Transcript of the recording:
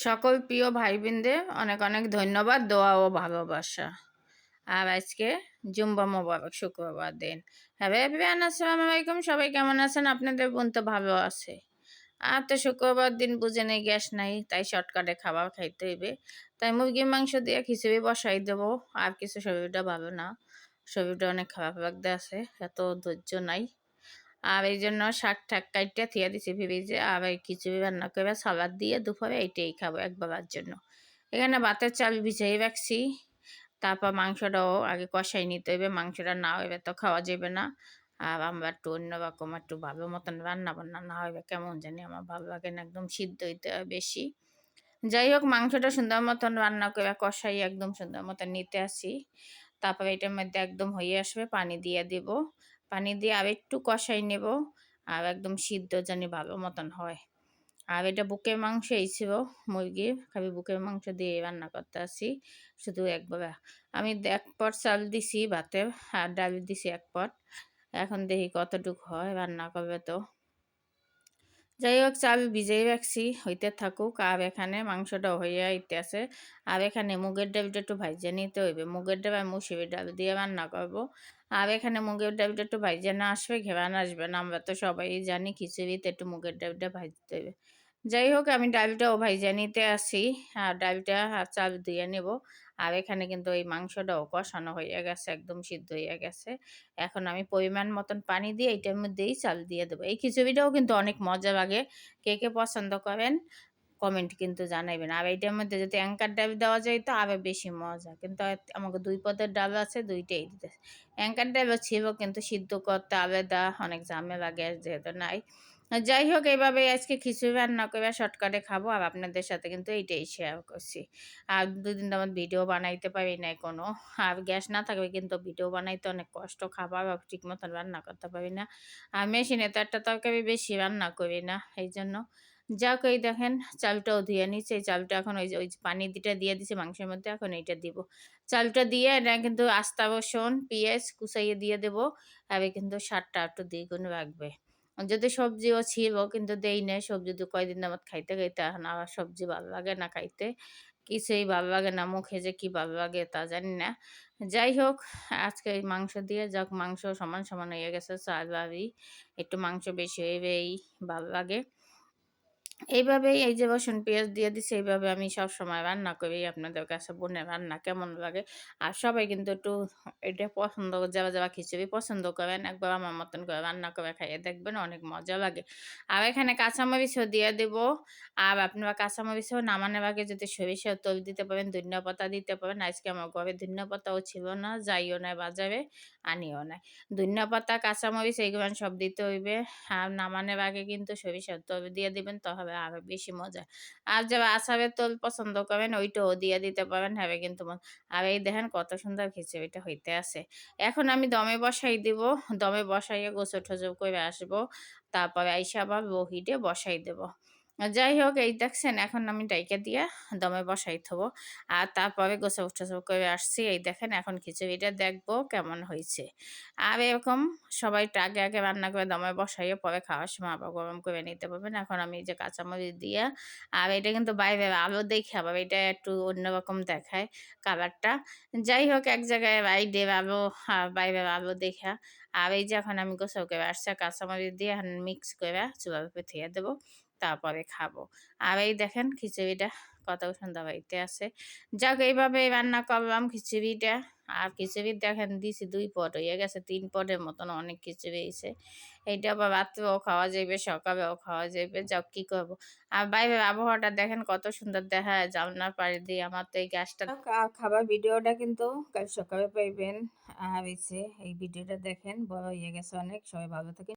সকল প্রিয় ভাই বোনদের অনেক অনেক ধন্যবাদ, দোয়া ও ভালোবাসা। আর আজকে জুম্বা মোবারক, শুক্রবার দিন। হ্যাঁ এভরিওয়ান, আসসালামু আলাইকুম। সবাই কেমন আছেন? আপনাদের বোন তো ভালো আছে। আর তো শুক্রবার দিন বুঝে নেই, গ্যাস নাই, তাই শর্টকাটে খাবার খাইতে হইবে। তাই মুরগির মাংস দিয়ে খিচুড়ি বসাই দেবো। আর কিছু, শরীরটা ভালো না, শরীরটা অনেক খারাপ লাগতে আছে, এত ধৈর্য নাই। আর এই জন্য শাক ঠাক কাইটটা থিয়া দিছি ফ্রিজে। আর এই খিচুড়ি রান্না করে সালাদ দিয়ে দুপুরে এইটাই খাবো একবারের জন্য। এখানে ভাতের চাল ভিজিয়ে রাখছি। তারপর মাংসটাও আগে কষাই নিতে হইবে, মাংসটা না হইবে তো খাওয়া যাবে না। আর আমরা একটু অন্যরকম একটু ভালো মতন রান্না বান্না না হইবে কেমন জানি আমার ভালো লাগে না, একদম সিদ্ধ হইতে হয় বেশি। যাই হোক, মাংসটা সুন্দর মতন রান্না করে কষাই একদম সুন্দর মতন নিতে আসি। তারপরে এটার মধ্যে একদম হয়ে আসবে, পানি দিয়ে দিব। পানি দিয়ে আর একটু কষাই নেব, আর একদম সিদ্ধ জানি ভালো মতন হয়। আর এটা বুকের মাংস ছিল, মুরগির, খালি বুকের মাংস দিয়ে রান্না করতে আসি শুধু একবার। আমি 1 পট চাল দিছি ভাতের, আর ডাল দিছি 1 পট। এখন দেখি কতটুকু হয়, রান্না করবে তো। যাই হোক, চাল ভিজিয়ে রাখছি, হইতে থাকুক। আর এখানে মাংসটাও হইয়া আইতে আছে। আর এখানে মুগের ডালটা একটু ভাইজে নিতে হইবে। মুগের ডাল আর মুসুরির ডাল দিয়ে রান্না করবো। আর এখানে মুগের ডালটা একটু ভাইজে না আসবে, ঘেরান আসবে না। আমরা তো সবাই জানি খিচুড়িতে একটু মুগের ডালটা ভাজতে হবে। যাই হোক, আমি ডালটাও ভাইজে নিতে আসি। আর ডালটা আর চাল ধুয়ে নেব। আর এখানে কিন্তু এই মাংসটাও কষানো হয়ে গেছে, একদম সিদ্ধ হয়ে গেছে। এখন আমি পরিমাণ মতন পানি দিয়ে এইটার মধ্যেই চাল দিয়ে দেবো। এই খিচুড়িটাও কিন্তু অনেক মজা লাগে। কে কে পছন্দ করেন কমেন্ট কিন্তু জানাইবেন। আর এইটার মধ্যে যদি অ্যাঙ্কার ডাল দেওয়া যায় তো আরও বেশি মজা, কিন্তু আমাকে 2 পদের ডাল আছে, দুইটাই দিতে। অ্যাঙ্কার ডালও ছিল, কিন্তু সিদ্ধ করতে আলাদা অনেক ঝামেলা, গ্যাস যেহেতু নাই। যাই হোক, এইভাবে আজকে খিচুড়ি রান্না করে শর্টকাটে খাবো। আর আপনাদের সাথে কিন্তু এইটাই শেয়ার করছি। আর 2 দিন আমার ভিডিও বানাইতে পারি নাই কোনো। আর গ্যাস না থাকবে কিন্তু ভিডিও বানাইতে অনেক কষ্ট, খাবার ঠিক মতন রান্না করতে পারি না। আর মেশিনে তো একটা তরকারি বেশি রান্না করি না, এই জন্য। যাক, এই দেখেন চালটাও ধুয়ে নিচ্ছে। এই চালটা এখন ওই যে পানি দিটা দিয়ে দিছে মাংসের মধ্যে, এখন এইটা দিব। চালটা দিয়ে এটা কিন্তু আস্তা রসুন পেঁয়াজ কুচাইয়ে দিয়ে দেবো। আর কিন্তু স্বাদটা একটু দ্বিগুণ রাখবে। যদি সবজিও ছিল, কিন্তু দেই নাই সবজি, তো কয়দিন আমার খাইতে খাইতে এখন আবার সবজি ভালো লাগে না খাইতে। কিছুই ভালো লাগে না, মুখে যে কি ভালো লাগে তা জানি না। যাই হোক, আজকে এই মাংস দিয়ে, যাক মাংস সমান সমান হয়ে গেছে, চাল আরই একটু মাংস বেশি হইবেই ভালো লাগে। এইভাবেই এই যে রসুন পেঁয়াজ দিয়ে দিছি, এইভাবে আমি সবসময় রান্না করি। আপনাদের কাছে বোনের রান্না কেমন লাগে? আর সবাই কিন্তু একটু এটা পছন্দ, যারা যারা খিচুড়ি পছন্দ করেন, একবার আমার মতন করে রান্না করে খাইয়ে দেখবেন, অনেক মজা লাগে। আর এখানে কাঁচামরিচও দিয়ে দেব। আর আপনারা কাঁচামরিচও নামানোর আগে যদি সরিষার তেল দিতে পারেন, ধনিয়া পাতা দিতে পারেন। আজকে আমার ঘরে ধনিয়া পাতাও ছিল না, যাইও না বাজারে, আনিও না। ধনিয়া পাতা, কাঁচামরিচ এইগুলো সব দিতে হইবে। আর নামানোর আগে কিন্তু সরিষার তেল দিয়ে দিবেন, তাহলে আরো বেশি মজা। আর যারা আচারের তেল পছন্দ করেন, ওইটাও দিয়ে দিতে পারেন, হবে কিন্তু আর এই দেখেন কত সুন্দর খিচুড়িটা হইতে আছে। এখন আমি দমে বসাই দিব। দমে বসাইয়ে গোসল টোসল করে আসবো। তারপরে আইসা আবার বহিটে বসাই দেব। যাই হোক, এই দেখছেন এখন আমি ডাইকা দিয়া দমে বসাই থবো। আর তারপরে গোসল টোসল করে আসছি। এই দেখেন এখন খিচুড়িটা দেখবো কেমন হয়েছে। আর এরকম সবাই একটু আগে আগে রান্না করে দমে বসাইয়ে পরে খাওয়ার সময় আবার গরম করে নিতে পারবেন। এখন আমি এই যে কাঁচামরিচ দিয়া, আর এটা কিন্তু বাইরে আলো দেখে আবার এটা একটু অন্যরকম দেখায় কালারটা। যাই হোক, এক জায়গায় বাইরের আলো আর বাইরের আলো দেখা। আর এই যে এখন আমি গোসল করে আসছে, কাঁচামরিচ দিয়ে এখন মিক্স করে চুলার উপরে থিয়ে দেবো, তারপরে খাবো। আর এই দেখেন খিচুড়িটা কত সুন্দর হইতে আছে। যাক, এইভাবে রান্না করলাম খিচুড়িটা। আর খিচুড়ি দেখেন দিছি 2 পট, হয়ে গেছে 3 পটের মতন, অনেক খিচুড়ি হয়েছে। এইটা আবার রাত্রেও খাওয়া যাবে, সকালেও খাওয়া যাবে। যাক, কি করবো। আর বাইরের আবহাওয়াটা দেখেন কত সুন্দর দেখা যায় জানলার পাড়ে দিয়ে। আমার তো এই গ্যাসটা খাবার ভিডিওটা কিন্তু কাল সকালে পাইবেন। আর এই ভিডিওটা দেখেন, বড় হয়ে গেছে অনেক। সবাই ভালো থাকে।